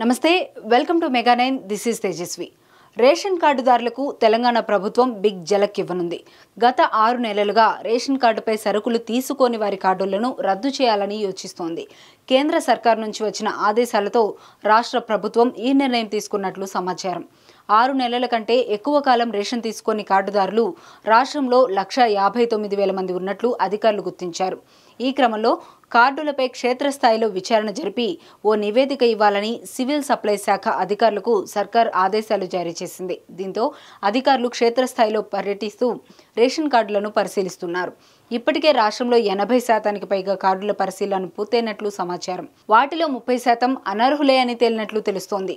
నమస్తే welcome to mega 9 this is Tejaswi ration కార్డుదారులకు తెలంగాణ ప్రభుత్వం బిగ్ జలక్ ఇవ్వనుంది. గత 6 నెలలుగా రేషన్ కార్డుపై సరుకులు తీసుకోని వారి కార్డులను రద్దు చేయాలని యోచిస్తోంది. కేంద్ర సర్కార్ నుంచి వచ్చిన ఆదేశాలతో రాష్ట్ర ప్రభుత్వం ఈ నిర్ణయం తీసుకున్నట్లు సమాచారం. 6 నెలల కంటే ఎక్కువ కాలం రేషన్ తీసుకొని కార్డుదారులు రాష్ట్రంలో 1,59,000 మంది ఉన్నట్లు అధికారులు గుర్తించారు. ఈ క్రమంలో కార్డులపై క్షేత్రస్థాయిలో విచారణ జరిపి ఓ నివేదిక ఇవ్వాలని సివిల్ సప్లై శాఖ అధికారులకు సర్కార్ ఆదేశాలు జారీ చేసింది. దీంతో అధికారులు క్షేత్రస్థాయిలో పర్యటిస్తూ రేషన్ కార్డులను పరిశీలిస్తున్నారు. ఇప్పటికే రాష్ట్రంలో 80% పైగా కార్డుల పరిశీలన పూర్తయినట్లు సమాచారం. వాటిలో 30% అనర్హులే అని తేలినట్లు తెలుస్తోంది.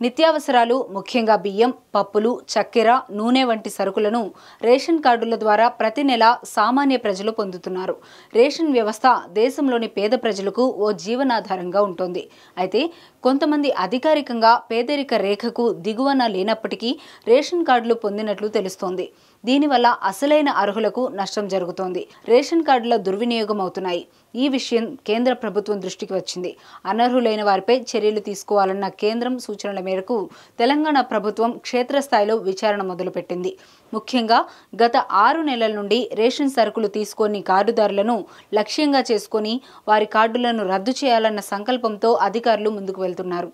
నిత్యావసరాలు ముఖ్యంగా బియ్యం, పప్పులు, చక్కెర, నూనె వంటి సరుకులను రేషన్ కార్డుల ద్వారా ప్రతి నెల సామాన్య ప్రజలు పొందుతున్నారు. రేషన్ వ్యవస్థ దేశంలోని పేద ప్రజలకు ఓ జీవనాధారంగా ఉంటుంది. అయితే కొంతమంది అధికారికంగా పేదరిక రేఖకు దిగువన లేనప్పటికీ రేషన్ కార్డులు పొందినట్లు తెలుస్తోంది. దీనివల్ల అసలైన అర్హులకు నష్టం జరుగుతోంది. రేషన్ కార్డుల దుర్వినియోగం అవుతున్నాయి. ఈ విషయం కేంద్ర ప్రభుత్వం దృష్టికి వచ్చింది. అనర్హులైన వారిపై చర్యలు తీసుకోవాలన్న కేంద్రం సూచనల మేరకు తెలంగాణ ప్రభుత్వం క్షేత్రస్థాయిలో విచారణ మొదలుపెట్టింది. ముఖ్యంగా గత 6 నెలల నుండి రేషన్ సరుకులు తీసుకొని కార్డుదారులను లక్ష్యంగా చేసుకొని వారి కార్డులను రద్దు చేయాలన్న సంకల్పంతో అధికారులు ముందుకు వెళ్తున్నారు.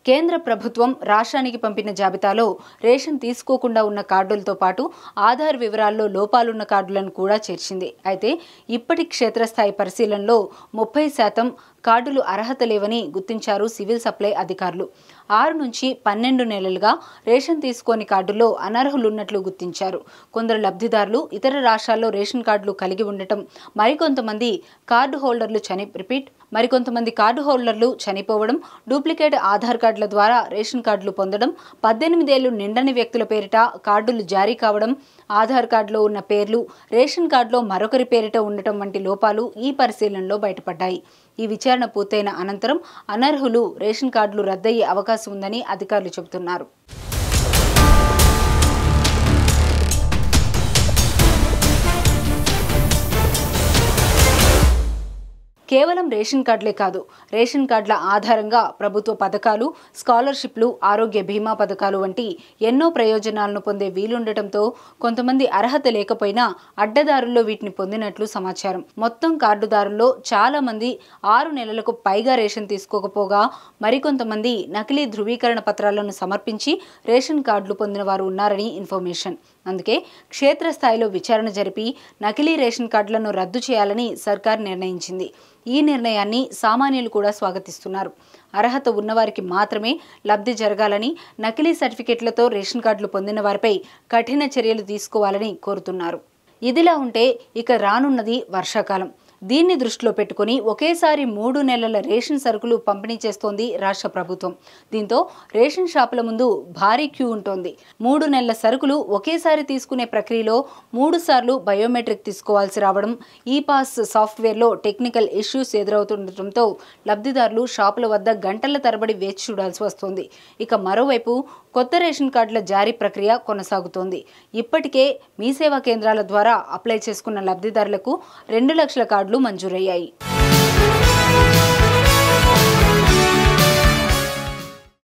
కేంద్ర ప్రభుత్వం రాష్ట్రానికి పంపిన జాబితాలో రేషన్ తీసుకోకుండా ఉన్న కార్డులతో పాటు ఆధార్ వివరాల్లో లోపాలున్న కార్డులను కూడా చేర్చింది. అయితే ఇప్పటి క్షేత్రస్థాయి పరిశీలనలో 30% కార్డులు అర్హత లేవని గుర్తించారు సివిల్ సప్లై అధికారులు. 6 నుంచి 12 నెలలుగా రేషన్ తీసుకోని కార్డుల్లో అనర్హులున్నట్లు గుర్తించారు. కొందరు లబ్ధిదారులు ఇతర రాష్ట్రాల్లో రేషన్ కార్డులు కలిగి ఉండటం, మరికొంతమంది కార్డు హోల్డర్లు చనిపోవడం, డూప్లికేట్ ఆధార్ కార్డుల ద్వారా రేషన్ కార్డులు పొందడం, 18 ఏళ్లు నిండని వ్యక్తుల పేరిట కార్డులు జారీ కావడం, ఆధార్ కార్డులో ఉన్న పేర్లు రేషన్ కార్డులో మరొకరి పేరిట ఉండటం వంటి లోపాలు ఈ పరిశీలనలో బయటపడ్డాయి. ఈ విచారణ పూర్తయిన అనంతరం అనర్హులు రేషన్ కార్డులు రద్దయ్యే అవకాశం ఉందని అధికారులు చెబుతున్నారు. కేవలం రేషన్ కార్డులే కాదు, రేషన్ కార్డుల ఆధారంగా ప్రభుత్వ పథకాలు, స్కాలర్షిప్లు, ఆరోగ్య బీమా పథకాలు వంటి ఎన్నో ప్రయోజనాలను పొందే వీలుండటంతో కొంతమంది అర్హత లేకపోయినా అడ్డదారుల్లో వీటిని పొందినట్లు సమాచారం. మొత్తం కార్డుదారుల్లో చాలా మంది 6 నెలలకు పైగా రేషన్ తీసుకోకపోగా మరికొంతమంది నకిలీ ధృవీకరణ పత్రాలను సమర్పించి రేషన్ కార్డులు పొందిన వారు ఉన్నారని ఇన్ఫర్మేషన్. అందుకే క్షేత్రస్థాయిలో విచారణ జరిపి నకిలీ రేషన్ కార్డులను రద్దు చేయాలని సర్కార్ నిర్ణయించింది. ఈ నిర్ణయాన్ని సామాన్యులు కూడా స్వాగతిస్తున్నారు. అర్హత ఉన్నవారికి మాత్రమే లబ్ధి జరగాలని, నకిలీ సర్టిఫికెట్లతో రేషన్ కార్డులు పొందిన వారిపై కఠిన చర్యలు తీసుకోవాలని కోరుతున్నారు. ఇదిలా ఉంటే ఇక రానున్నది వర్షాకాలం. దీన్ని దృష్టిలో పెట్టుకుని ఒకేసారి 3 నెలల రేషన్ సరుకులు పంపిణీ చేస్తోంది రాష్ట్ర ప్రభుత్వం. దీంతో రేషన్ షాపుల ముందు భారీ క్యూ ఉంటోంది. 3 నెలల సరుకులు ఒకేసారి తీసుకునే ప్రక్రియలో 3 సార్లు బయోమెట్రిక్ తీసుకోవాల్సి రావడం, ఈ పాస్ సాఫ్ట్వేర్లో టెక్నికల్ ఇష్యూస్ ఎదురవుతుండటంతో లబ్ధిదారులు షాపుల వద్ద గంటల తరబడి వేచి చూడాల్సి వస్తోంది. ఇక మరోవైపు కొత్త రేషన్ కార్డుల జారీ ప్రక్రియ కొనసాగుతోంది. ఇప్పటికే మీ సేవా కేంద్రాల ద్వారా అప్లై చేసుకున్న లబ్ధిదారులకు 2 లక్షల కార్డులు మంజూరయ్యాయి.